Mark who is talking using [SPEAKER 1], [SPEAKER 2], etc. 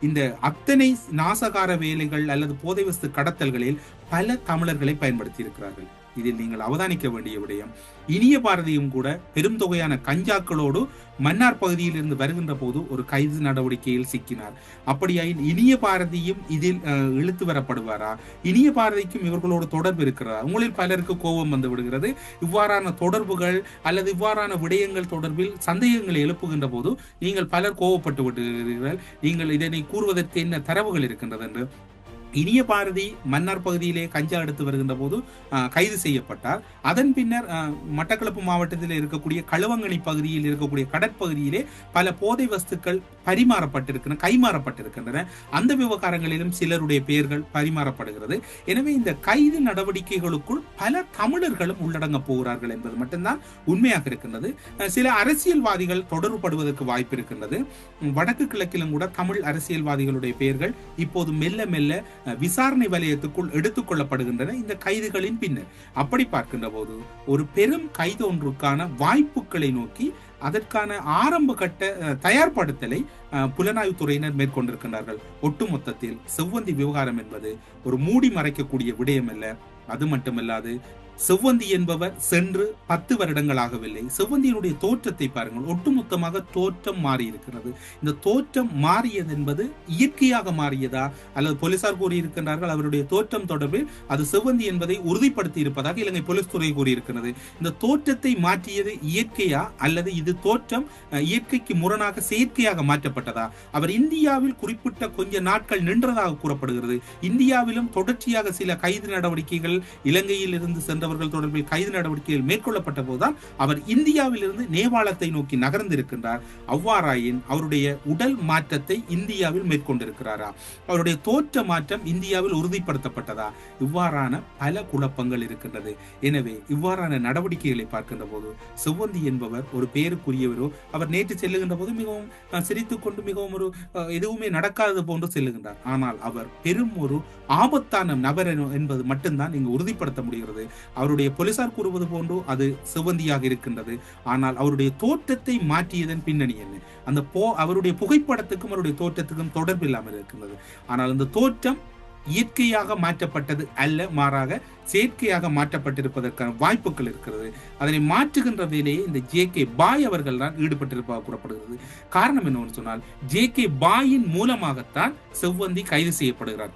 [SPEAKER 1] இந்த அத்தனை நாசகார வேலைகள் அல்லது போதை வஸ்து கடத்தல்களில் பல தமிழர்களை பயன்படுத்தி இருக்கிறார்கள். இதில் நீங்கள் அவதானிக்க வேண்டிய விடயம், இனிய பாரதியும் கூட பெரும் தொகையான கஞ்சாக்களோடு மன்னார் பகுதியில் இருந்து வருகின்ற போது ஒரு கைது நடவடிக்கையில் சிக்கினார். அப்படியாயின் இனிய பாரதியும் இதில் இழுத்து வரப்படுவாரா? இனிய பாரதிக்கும் இவர்களோடு தொடர்பு இருக்கிறதா? உங்களில் பலருக்கு கோபம் வந்து விடுகிறது. இவ்வாறான தொடர்புகள் அல்லது இவ்வாறான விடயங்கள் தொடர்பில் சந்தேகங்களை எழுப்புகின்ற போது நீங்கள் பலர் கோபப்பட்டு விடுகிறீர்கள். நீங்கள் இதனை கூறுவதற்கு என்ன தரவுகள் இருக்கின்றது என்று. இனிய பாரதி மன்னார் பகுதியிலே கஞ்சா எடுத்து வருகின்ற போது கைது செய்யப்பட்டார். அதன் பின்னர் மட்டக்களப்பு மாவட்டத்தில் இருக்கக்கூடிய களுவங்கணி பகுதியில் இருக்கக்கூடிய கடற்பகுதியிலே பல போதை வஸ்துக்கள் கைமாறப்பட்டிருக்கின்றன. அந்த விவகாரங்களிலும் சிலருடைய பெயர்கள் பரிமாறப்படுகிறது. எனவே இந்த கைது நடவடிக்கைகளுக்குள் பல தமிழர்களும் உள்ளடங்க போகிறார்கள் என்பது மட்டும்தான் உண்மையாக இருக்கின்றது. சில அரசியல்வாதிகள் தொடர்புபடுவதற்கு வாய்ப்பு இருக்கின்றது. வடக்கு கிழக்கிலும் கூட தமிழ் அரசியல்வாதிகளுடைய பெயர்கள் இப்போது மெல்ல மெல்ல விசாரணை வலயத்துக்குள் எடுத்துக் கொள்ளப்படுகின்றன இந்த கைதுகளின் பின்னர். அப்படி பார்க்கின்ற போது ஒரு பெரும் கைது ஒன்றுக்கான வாய்ப்புகளை நோக்கி அதற்கான ஆரம்ப கட்ட தயார்படுத்தலை புலனாய்வுத்துறையினர் மேற்கொண்டிருக்கின்றார்கள். ஒட்டுமொத்தத்தில் செவ்வந்தி விவகாரம் என்பது ஒரு மூடி மறைக்கக்கூடிய விடயம் அல்ல. அது மட்டுமல்லாது செவ்வந்தி என்பவர் சென்று 10 வருடங்கள் ஆகவில்லை. செவ்வந்தியினுடைய தோற்றத்தை பாருங்கள். ஒட்டுமொத்தமாக தோற்றம் மாறி இருக்கிறது. இந்த தோற்றம் மாறியது என்பது இயற்கையாக மாறியதா அல்லது போலீசார் கூறியிருக்கின்றார்கள் அவருடைய தோற்றம் தொடர்பில் அது செவ்வந்தி என்பதை உறுதிப்படுத்தி இருப்பதாக இலங்கை போலீஸ் துறை கூறியிருக்கிறது. இந்த தோற்றத்தை மாற்றியது இயற்கையா அல்லது இது தோற்றம் இயற்கைக்கு முரணாக செயற்கையாக மாற்றப்பட்டதா? அவர் இந்தியாவில் குறிப்பிட்ட கொஞ்ச நாட்கள் நின்றதாக கூறப்படுகிறது. இந்தியாவிலும் தொடர்ச்சியாக சில கைது நடவடிக்கைகள் இலங்கையில் இருந்து சென்றவர்கள் தொடர்பில் கைது நடவடிக்கைகள் மேற்கொள்ளப்பட்ட போதுதான் அவர் இந்தியாவில் இருந்து நேபாளத்தை நோக்கி நகர்ந்திருக்கின்றார். அவ்வாறாயின் அவருடைய உடல் மாற்றத்தை இந்தியாவில் மேற்கொண்டிருக்கிறாரா? அவருடைய தோற்ற மாற்றம் இந்தியாவில் உறுதிப்படுத்தப்பட்டதா? இவ்வாறான பல குழப்பங்கள் இருக்கின்றது. எனவே இவ்வாறான நடவடிக்கைகளை பார்க்கின்ற போது செவ்வந்தி என்பவர் ஒரு பெயருக்குரியவரோ, அவர் நேற்று செல்லுகின்ற போது மிகவும் சிரித்துக் கொண்டு மிகவும் ஒரு எதுவுமே நடக்காதது போன்று செல்லுகின்றார். ஆனால் அவர் பெரும் ஒரு ஆபத்தான நபர் என்பது மட்டும்தான் இங்கு உறுதிப்படுத்த முடிகிறது. அவருடைய போலீசார் கூறுவது போன்று அது செவ்வந்தியாக இருக்கின்றது. ஆனால் அவருடைய தோற்றத்தை மாற்றியதன் பின்னணி என்ன? அந்த அவருடைய புகைப்படத்துக்கும் அவருடைய தோற்றத்துக்கும் தொடர்பு இல்லாமல் இருக்கின்றது. ஆனால் அந்த தோற்றம் இயற்கையாக மாற்றப்பட்டது அல்ல, மாறாக செயற்கையாக மாற்றப்பட்டிருப்பதற்கான வாய்ப்புகள் இருக்கிறது. அதனை மாற்றுகின்ற வேலையை இந்த ஜே.கே. பாய் அவர்கள் தான் ஈடுபட்டிருப்பதாக கூறப்படுகிறது. காரணம் என்னவென்று சொன்னால் ஜே.கே. பாயின் மூலமாகத்தான் செவ்வந்தி கைது செய்யப்படுகிறார்.